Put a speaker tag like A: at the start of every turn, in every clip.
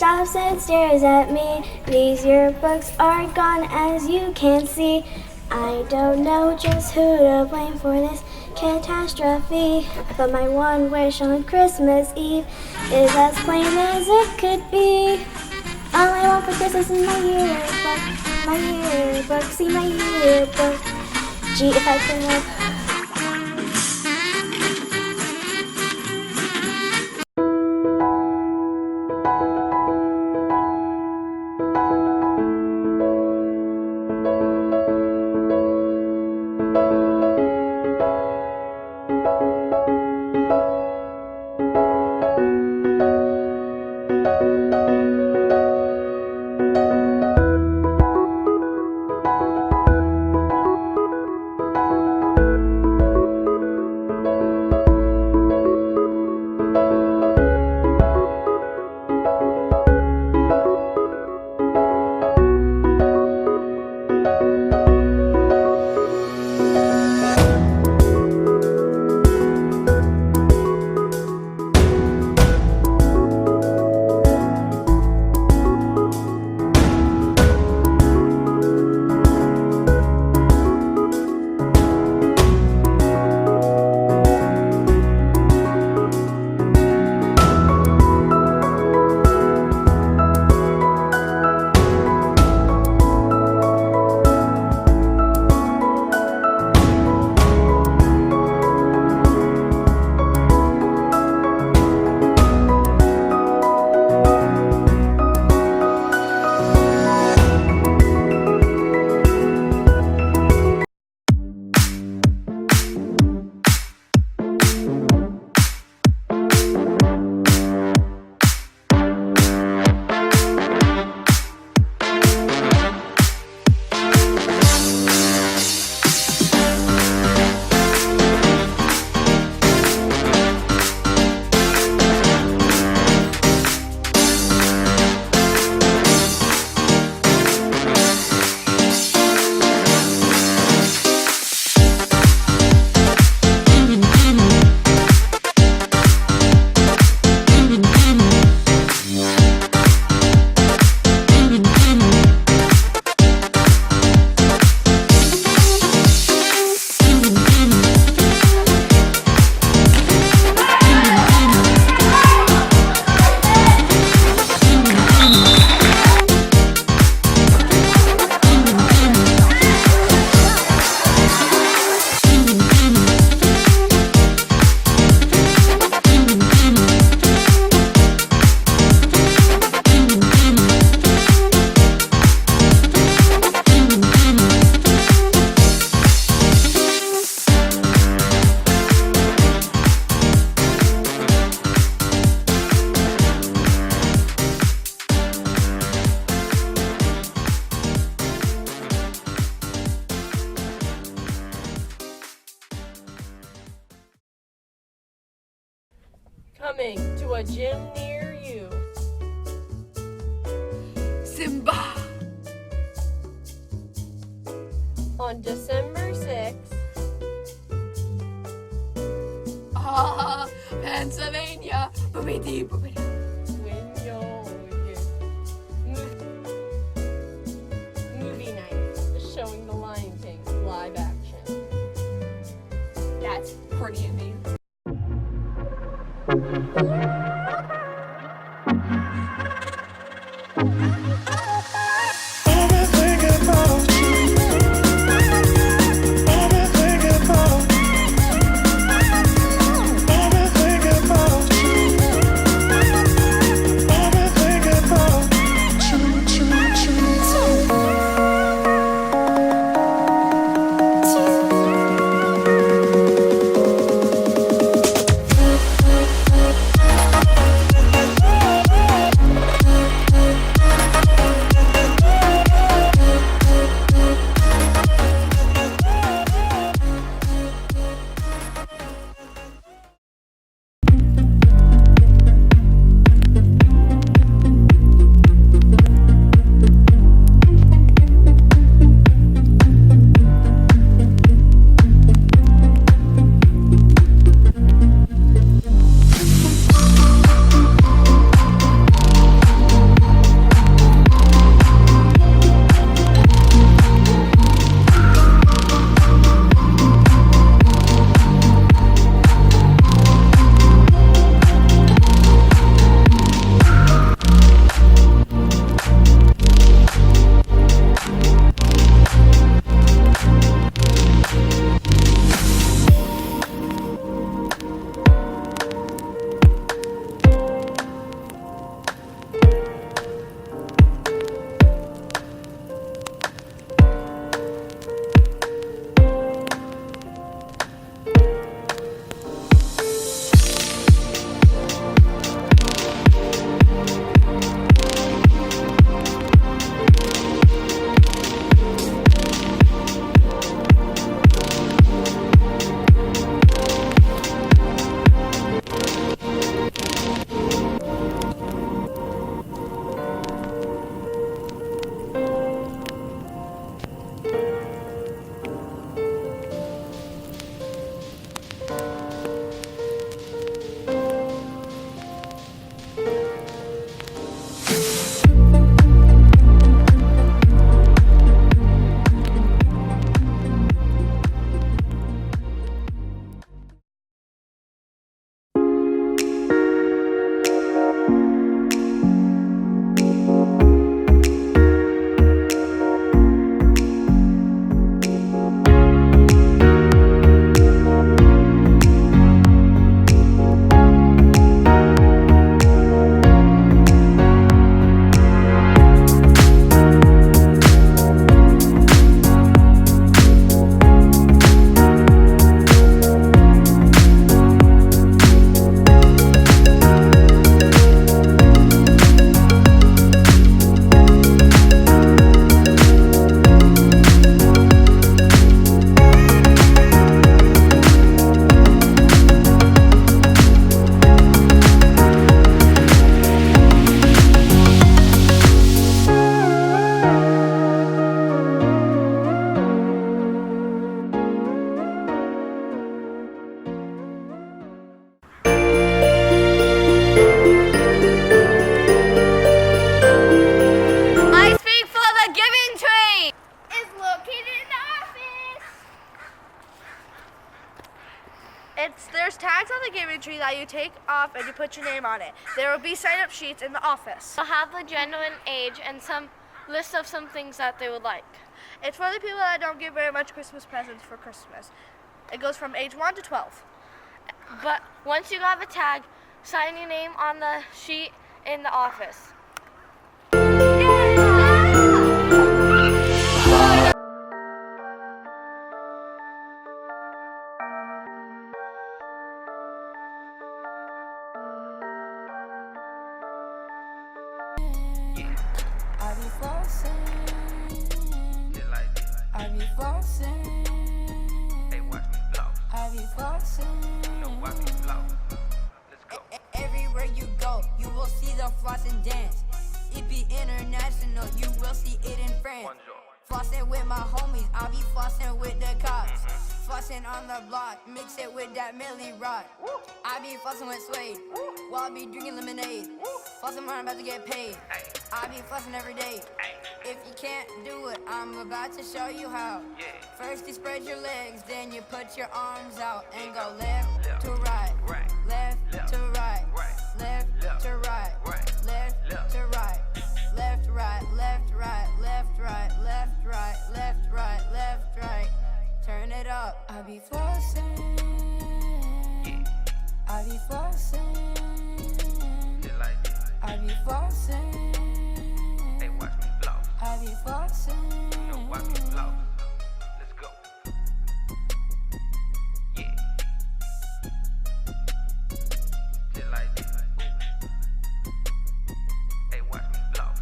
A: stops and stares at me. These yearbooks are gone, as you can see. I don't know just who to blame for this catastrophe, but my one wish on Christmas Eve is as plain as it could be. All I want for Christmas is my yearbook, see my yearbook. Gee, if I could have.
B: Coming to a gym near you.
C: Simba!
B: On December 6th.
C: Pennsylvania! Boobity boobity.
B: When you're movie night, showing The Lion King live action.
C: That's pretty amazing.
D: that you take off and you put your name on it. There will be sign-up sheets in the office.
E: They'll have the genuine age and some list of some things that they would like.
D: It's for the people that don't get very much Christmas presents for Christmas. It goes from age 1 to 12.
E: But once you have a tag, sign your name on the sheet in the office.
F: I be flossing. I be flossing.
G: Hey, watch me floss.
F: I be flossing.
G: No, watch me floss. Let's go.
F: Everywhere you go, you will see the flossing dance. It be international, you will see it in France. Flossing with my homies, I be flossing with the cops. Flossing on the block, mix it with that Millie Rock. I be flossing with Suede, while I be drinking lemonade. Flossing when I'm about to get paid. I be flossing every day. If you can't do it, I'm about to show you how. First you spread your legs, then you put your arms out and go left to right, left to right, left to right, left to right, left right, left right, left right, left right, left right, left right. Turn it up. I be flossing. I be flossing. I be flossing.
G: Hey, watch me floss.
F: I be flossing.
G: No, watch me floss. Let's go. Yeah. Just like this. Hey, watch me floss.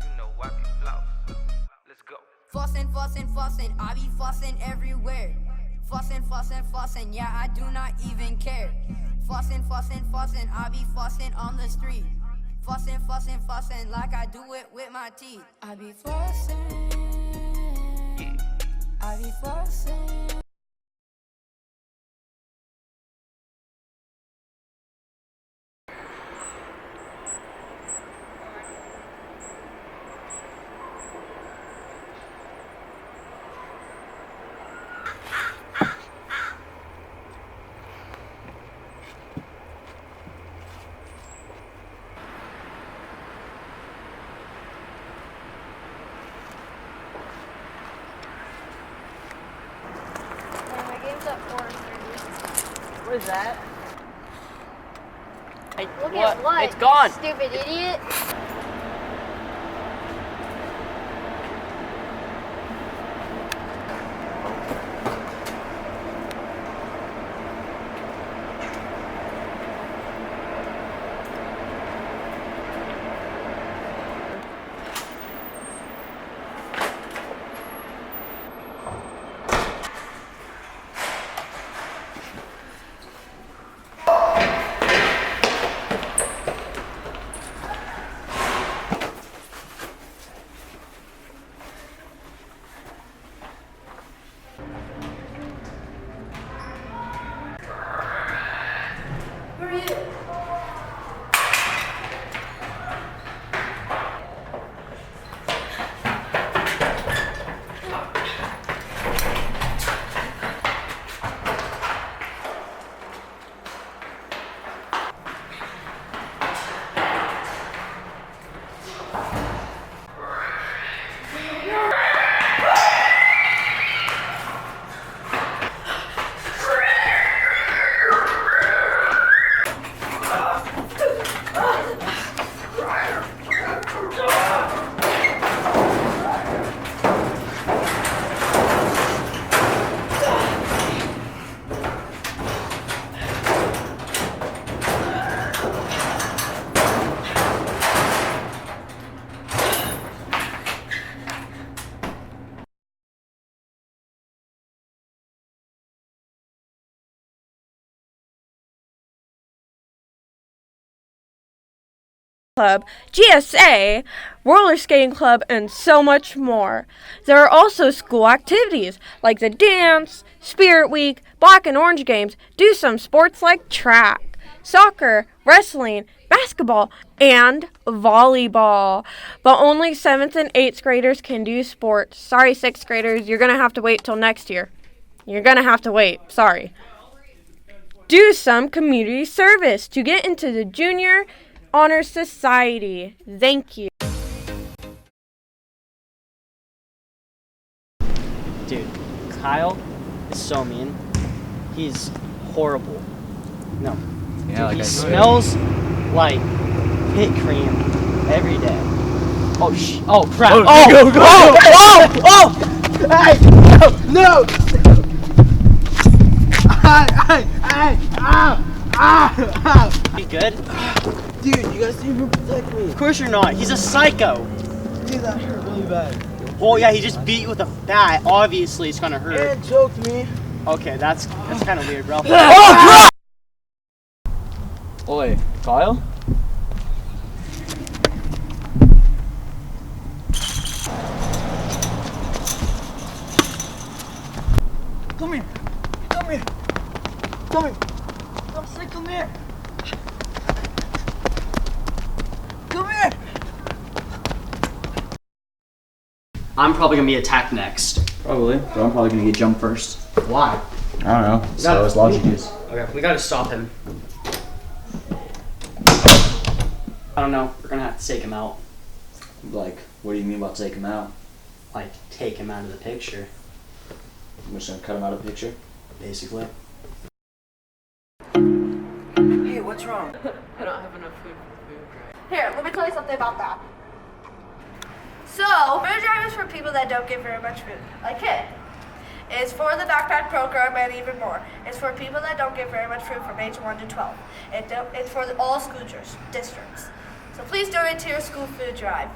G: You know, watch me floss. Let's go.
F: Flossing, flossing, flossing. I be flossing everywhere. Flossing, flossing, flossing. Yeah, I do not even care. Flossing, flossing, flossing. I be flossing on the street. Flossing, flossing, flossing. Like I do it with my teeth. I be flossing. I be flossing.
B: What is that? Hey,
E: Look at what?
B: It's gone.
E: Stupid idiot.
B: Club, GSA, roller skating club, and so much more. There are also school activities like the dance, spirit week, black and orange games, do some sports like track, soccer, wrestling, basketball, and volleyball. But only 7th and 8th graders can do sports. Sorry, 6th graders, you're going to have to wait till next year. You're going to have to wait. Sorry. Do some community service to get into the Junior Honor Society. Thank you.
H: Dude, Kyle is so mean. He's horrible. No.
I: Yeah,
H: dude, he smells like pit cream every day. Oh crap.
I: Hey! No!
H: You good?
I: Dude, you guys didn't even protect me.
H: Of course you're not. He's a psycho.
I: Dude, that hurt really bad.
H: Well, yeah, he just beat you with a bat. Obviously, it's gonna hurt.
I: It choked me.
H: Okay, that's kind of weird, bro.
I: Oi, Kyle? Come here. Come here. Come here. Come here. Come here.
H: I'm probably gonna be attacked next.
J: Probably, but I'm probably gonna get jumped first.
H: Why?
J: I don't know. So as logic is.
H: Okay, we gotta stop him. I don't know. We're gonna have to take him out.
J: Like, what do you mean about take him out?
H: Like, take him out of the picture,
J: I'm just gonna cut him out of the picture.
H: basically.
I: Hey, what's wrong?
C: I don't have enough food for food drive.
D: Here, let me tell you something about that. So, food drive is for people that don't get very much food, like Kid. It's for the backpack program and even more. It's for people that don't get very much food from age 1 to 12. It's for all school districts. So please donate to your school food drive.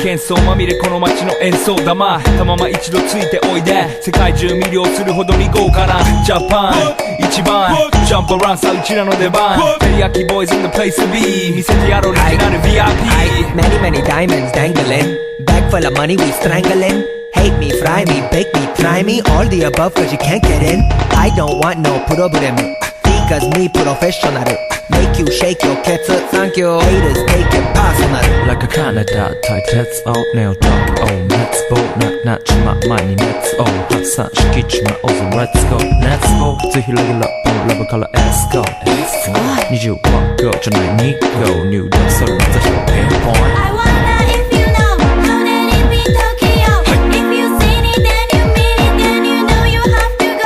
K: 喧騒まみれこの街の演奏玉たまま一度ついておいで世界中魅了するほどに豪華なジャパン一番ジャンプアランさうちらの出番テリヤキボーイズ in the place to be 見せてやろうオリジナル VIP
L: Many many diamonds dangling Bag full of money we strangling Hate me, fry me, bake me, try me All the above cause you can't get in I don't want no problem Because me professional Make you shake your cats Thank you Haters take it personal
K: Like a Canada type let's all nail drop Oh let's go なっちま前に let's all 発散しきちまおうぞ let's go Let's go ず広げラップラブから let's go 20は go じゃない2 go 入力それの座標 pinpoint
A: I wonder if you know how that it be Tokyo. If you seen it, then you mean it, then you know you have to go.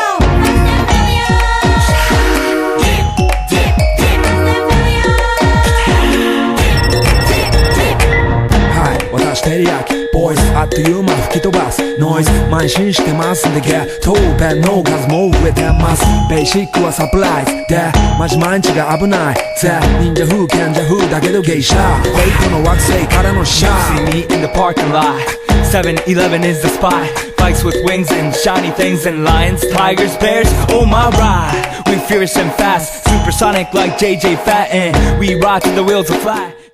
K: Hi 私テリヤキボーイズあっという間吹き飛ばすノイズ慢心してますんでゲットペンの数も増えてますベーシックはサプライズでマジ毎日が危ないぜ忍者風賢者風だけどゲイシャーウェイトの惑星からのシャー See me in the parking lot 7-Eleven is the spot Bikes with wings and shiny things and lions, tigers, bears, oh my ride We fierce and fast, supersonic like JJ Fatten We ride till the wheels are flat